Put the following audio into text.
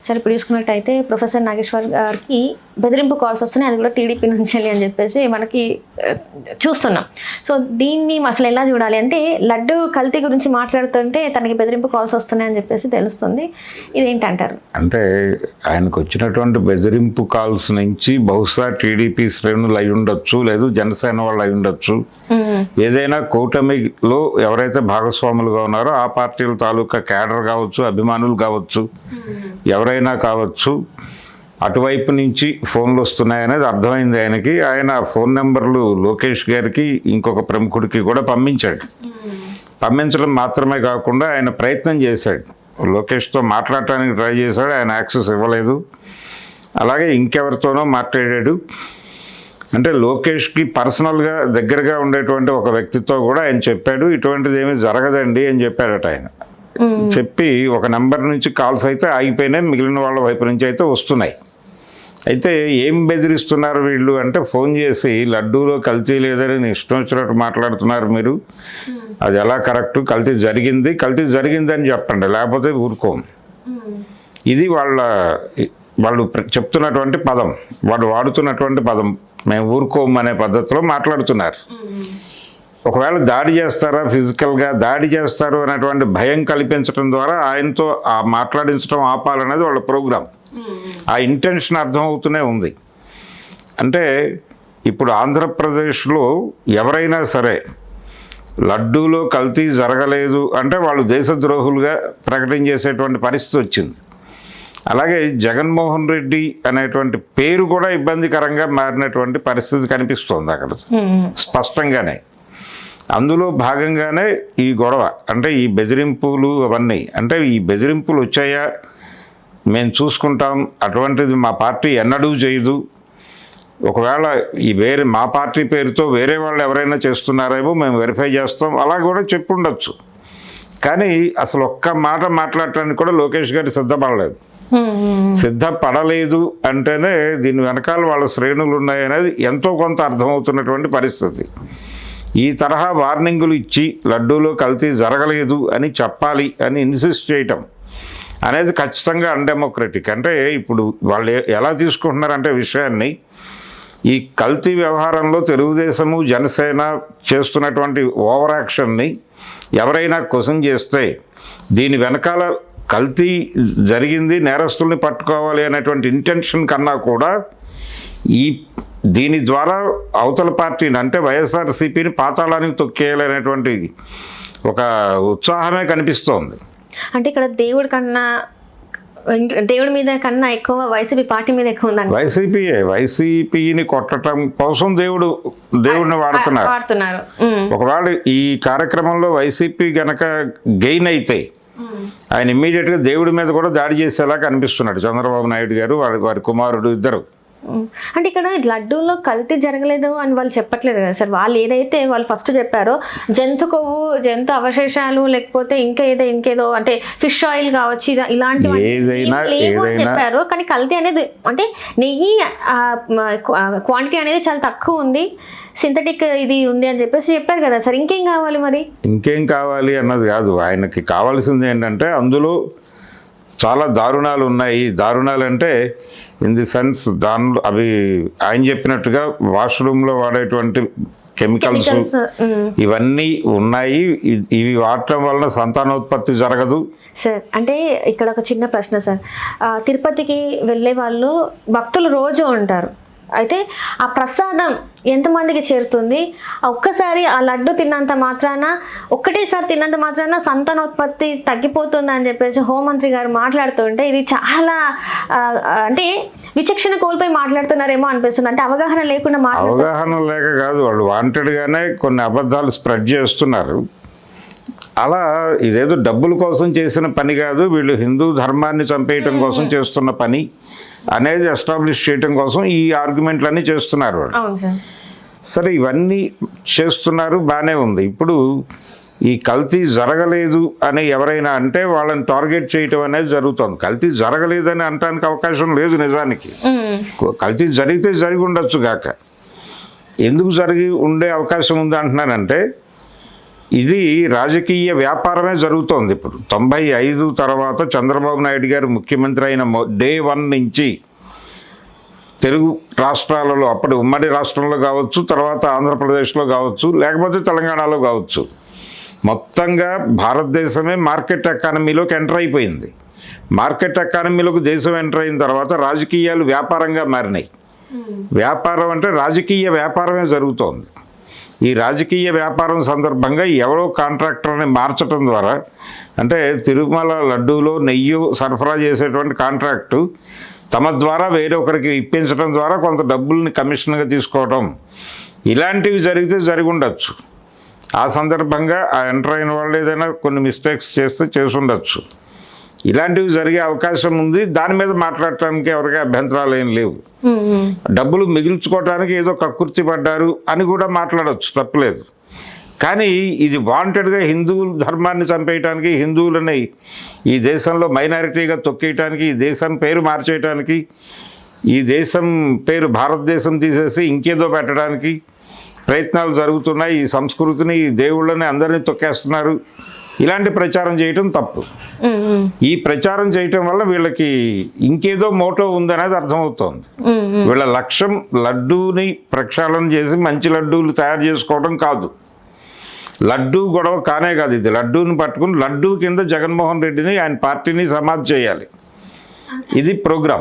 Sir ఇప్పుడు చూసుకున్నట్టయితే professor Nageshwar గారికి బెదిరింపు కాల్స్ వస్తున్నాయి, అది కూడా టీడీపీ నుంచి అని చెప్పేసి మనకి చూస్తున్నాం. సో దీన్ని అసలు ఎలా చూడాలి అంటే లడ్డు కల్తీ గురించి మాట్లాడుతుంటే తనకి బెదిరింపు కాల్స్ వస్తున్నాయని చెప్పేసి తెలుస్తుంది. ఇదేంటంటారు? అంటే ఆయనకు వచ్చినటువంటి బెదిరింపు కాల్స్ నుంచి బహుశా టీడీపీ శ్రేణులు అయి ఉండొచ్చు, లేదు జనసేన వాళ్ళు అయి ఉండొచ్చు. ఏదైనా కూటమిలో ఎవరైతే భాగస్వాములుగా ఉన్నారో ఆ పార్టీల తాలూకా క్యాడర్ కావచ్చు, అభిమానులు కావచ్చు, ఎవరైనా కావచ్చు, అటువైపు నుంచి ఫోన్లు వస్తున్నాయనేది అర్థమైంది ఆయనకి. ఆయన ఫోన్ నెంబర్లు లోకేష్ గారికి ఇంకొక ప్రముఖుడికి కూడా పంపించాడు. పంపించడం మాత్రమే కాకుండా ఆయన ప్రయత్నం చేశాడు, లోకేష్తో మాట్లాడటానికి ట్రై చేశాడు, ఆయన యాక్సెస్ ఇవ్వలేదు. అలాగే ఇంకెవరితోనో మాట్లాడాడు. అంటే లోకేష్కి పర్సనల్గా దగ్గరగా ఉండేటువంటి ఒక వ్యక్తితో కూడా ఆయన చెప్పాడు, ఇటువంటిది ఏమీ జరగదండి అని చెప్పాడట ఆయన. చెప్పి ఒక నెంబర్ నుంచి కాల్స్ అయితే ఆగిపోయినాయి, మిగిలిన వాళ్ళ వైపు నుంచి అయితే వస్తున్నాయి. అయితే ఏం బెదిరిస్తున్నారు వీళ్ళు అంటే, ఫోన్ చేసి లడ్డూలో కల్తీ లేదని ఇష్టం వచ్చినట్టు మాట్లాడుతున్నారు మీరు, అది ఎలా కరెక్ట్, కల్తీ జరిగింది అని చెప్పండి, లేకపోతే ఊరుకోం. ఇది వాళ్ళు చెప్తున్నటువంటి పదం, వాళ్ళు వాడుతున్నటువంటి పదం, మేము ఊరుకోం అనే పద్ధతిలో మాట్లాడుతున్నారు. ఒకవేళ దాడి చేస్తారా, ఫిజికల్గా దాడి చేస్తారు అనేటువంటి భయం కల్పించడం ద్వారా ఆయనతో ఆ మాట్లాడించడం ఆపాలనేది వాళ్ళ ప్రోగ్రాం. ఆ ఇంటెన్షన్ అర్థమవుతూనే ఉంది. అంటే ఇప్పుడు ఆంధ్రప్రదేశ్లో ఎవరైనా సరే లడ్డూలో కల్తీ జరగలేదు అంటే వాళ్ళు దేశద్రోహులుగా ప్రకటన చేసేటువంటి పరిస్థితి వచ్చింది. అలాగే జగన్మోహన్ రెడ్డి అనేటువంటి పేరు కూడా ఇబ్బందికరంగా మారినటువంటి పరిస్థితి కనిపిస్తోంది అక్కడ స్పష్టంగానే. అందులో భాగంగానే ఈ గొడవ, అంటే ఈ బెదిరింపులు అవన్నీ. అంటే ఈ బెదిరింపులు వచ్చాయా, మేము చూసుకుంటాం, అటువంటిది మా పార్టీ ఎన్నడూ చేయదు, ఒకవేళ ఈ మా పార్టీ పేరుతో వేరే వాళ్ళు ఎవరైనా చేస్తున్నారేమో మేము వెరిఫై చేస్తాం, అలా కూడా చెప్పుండొచ్చు. కానీ అసలు ఒక్క మాట మాట్లాడటానికి కూడా లోకేష్ గారు సిద్ధపడలేదు. సిద్ధపడలేదు అంటేనే దీని వెనకాల వాళ్ళ శ్రేణులు ఉన్నాయనేది ఎంతో కొంత అర్థమవుతున్నటువంటి పరిస్థితి. ఈ తరహా వార్నింగులు ఇచ్చి లడ్డూలో కల్తీ జరగలేదు అని చెప్పాలి అని ఇన్సిస్ట్ చేయటం అనేది ఖచ్చితంగా అన్డెమోక్రటిక్. అంటే ఇప్పుడు వాళ్ళు ఎలా తీసుకుంటున్నారంటే విషయాన్ని, ఈ కల్తీ వ్యవహారంలో తెలుగుదేశము జనసేన చేస్తున్నటువంటి ఓవర్ యాక్షన్ని ఎవరైనా క్వశ్చన్ చేస్తే దీని వెనకాల కల్తీ జరిగింది, నేరస్తుల్ని పట్టుకోవాలి అనేటువంటి ఇంటెన్షన్ కన్నా కూడా దీని ద్వారా అవతల పార్టీని అంటే వైఎస్ఆర్సీపీని పాతాళానికి తొక్కేయాలనేటువంటి ఒక ఉత్సాహమే కనిపిస్తోంది. అంటే ఇక్కడ దేవుడి మీద కన్నా ఎక్కువ వైసీపీ పార్టీ మీద ఎక్కువ ఉందండి. వైసీపీని కొట్టడం కోసం దేవుడిని వాడుతున్నారు. ఒకవేళ ఈ కార్యక్రమంలో వైసీపీ గనక గెయిన్ అయితే ఆయన ఇమ్మీడియట్గా దేవుడి మీద కూడా దాడి చేసేలా కనిపిస్తున్నాడు చంద్రబాబు నాయుడు గారు, వారి కుమారుడు ఇద్దరు. అంటే ఇక్కడ లడ్డూలో కల్తీ జరగలేదు అని వాళ్ళు చెప్పట్లేదు కదా సార్. వాళ్ళు ఏదైతే వాళ్ళు ఫస్ట్ చెప్పారో జంతు కొవ్వు, జంతు అవశేషాలు, లేకపోతే ఇంకేదో అంటే ఫిష్ ఆయిల్ కావచ్చు, ఇలాంటివి లేవు అని చెప్పారు. కానీ కల్తీ అనేది అంటే నెయ్యి క్వాంటిటీ అనేది చాలా తక్కువ ఉంది, సింథటిక్ ఇది ఉంది అని చెప్పేసి చెప్పారు కదా సార్. ఇంకేం కావాలి మరి? ఇంకేం కావాలి అన్నది కాదు, ఆయనకి కావాల్సింది ఏంటంటే అందులో చాలా దారుణాలు ఉన్నాయి. దారుణాలు అంటే ఇన్ ది సెన్స్ దానిలో అవి ఆయన చెప్పినట్టుగా వాష్రూమ్లో వాడేటువంటి కెమికల్స్ ఇవన్నీ ఉన్నాయి. ఇవి వాడటం వలన సంతానోత్పత్తి జరగదు సార్. అంటే ఇక్కడ ఒక చిన్న ప్రశ్న సార్, తిరుపతికి వెళ్ళే వాళ్ళు భక్తులు రోజు ఉంటారు, అయితే ఆ ప్రసాదం ఎంతమందికి చేరుతుంది? ఒక్కసారి ఆ లడ్డు తిన్నంత మాత్రాన, ఒక్కటేసారి తిన్నంత మాత్రాన సంతానోత్పత్తి తగ్గిపోతుంది అని చెప్పేసి హోంమంత్రి గారు మాట్లాడుతుంటే ఇది చాలా అంటే విచక్షణ కోల్పోయి మాట్లాడుతున్నారేమో అనిపిస్తుంది. అంటే అవగాహన లేకుండా అవగాహన లేక కాదు, వాళ్ళు వాంటెడ్గానే కొన్ని అబద్ధాలు స్ప్రెడ్ చేస్తున్నారు. అలా ఇదేదో డబ్బుల కోసం చేసిన పని కాదు, వీళ్ళు హిందూ ధర్మాన్ని చంపేయటం కోసం చేస్తున్న పని అనేది ఎస్టాబ్లిష్ చేయటం కోసం ఈ ఆర్గ్యుమెంట్లన్నీ చేస్తున్నారు వాళ్ళు. సరే, ఇవన్నీ చేస్తున్నారు, బాగానే ఉంది. ఇప్పుడు ఈ కల్తీ జరగలేదు అని ఎవరైనా అంటే వాళ్ళని టార్గెట్ చేయటం అనేది జరుగుతుంది. కల్తీ జరగలేదని అనటానికి అవకాశం లేదు. నిజానికి కల్తీ జరిగితే జరిగి ఉండొచ్చు గాక, ఎందుకు జరిగి ఉండే అవకాశం ఉంది అంటున్నానంటే ఇది రాజకీయ వ్యాపారమే జరుగుతోంది. ఇప్పుడు 95 తర్వాత చంద్రబాబు నాయుడు గారు ముఖ్యమంత్రి అయిన డే 1 నుంచి తెలుగు రాష్ట్రాలలో, అప్పటి ఉమ్మడి రాష్ట్రంలో కావచ్చు, తర్వాత ఆంధ్రప్రదేశ్లో కావచ్చు, లేకపోతే తెలంగాణలో కావచ్చు, మొత్తంగా భారతదేశమే మార్కెట్ ఎకానమీలోకి ఎంటర్ అయిపోయింది. మార్కెట్ ఎకానమీలోకి దేశం ఎంటర్ అయిన తర్వాత రాజకీయాలు వ్యాపారంగా మారినాయి. వ్యాపారం అంటే రాజకీయ వ్యాపారమే జరుగుతోంది. ఈ రాజకీయ వ్యాపారం సందర్భంగా ఎవరో కాంట్రాక్టర్ని మార్చడం ద్వారా, అంటే తిరుమల లడ్డూలో నెయ్యి సరఫరా చేసేటువంటి కాంట్రాక్టు తమ ద్వారా వేరొకరికి ఇప్పించడం ద్వారా కొంత డబ్బుల్ని కమిషన్గా తీసుకోవడం, ఇలాంటివి జరిగి ఉండొచ్చు. ఆ సందర్భంగా ఆ ఎంటర్ అయిన వాళ్ళు ఏదైనా కొన్ని మిస్టేక్స్ చేసి ఉండొచ్చు. ఇలాంటివి జరిగే అవకాశం ఉంది. దాని మీద మాట్లాడటానికి ఎవరికి అభ్యంతరాలు ఏం లేవు. డబ్బులు మిగిల్చుకోవడానికి ఏదో కక్కుర్తి పడ్డారు అని కూడా మాట్లాడవచ్చు, తప్పలేదు. కానీ ఇది వాంటెడ్గా హిందువుల ధర్మాన్ని చంపేయటానికి, హిందువులని ఈ దేశంలో మైనారిటీగా తొక్కేయటానికి, ఈ దేశం పేరు మార్చేయటానికి, ఈ దేశం పేరు భారతదేశం తీసేసి ఇంకేదో పెట్టడానికి ప్రయత్నాలు జరుగుతున్నాయి. ఈ సంస్కృతిని, ఈ దేవుళ్ళని అందరినీ తొక్కేస్తున్నారు. ఇలాంటి ప్రచారం చేయటం తప్పు. ఈ ప్రచారం చేయటం వల్ల వీళ్ళకి ఇంకేదో మోటో ఉందనేది అర్థమవుతోంది. వీళ్ళ లక్ష్యం లడ్డూని ప్రక్షాళన చేసి మంచి లడ్డూలు తయారు చేసుకోవడం కాదు. లడ్డూ గొడవ కానే కాదు ఇది. లడ్డూని పట్టుకుని లడ్డూ కింద జగన్మోహన్ రెడ్డిని, ఆయన పార్టీని సమాధి చేయాలి. ఇది ప్రోగ్రాం.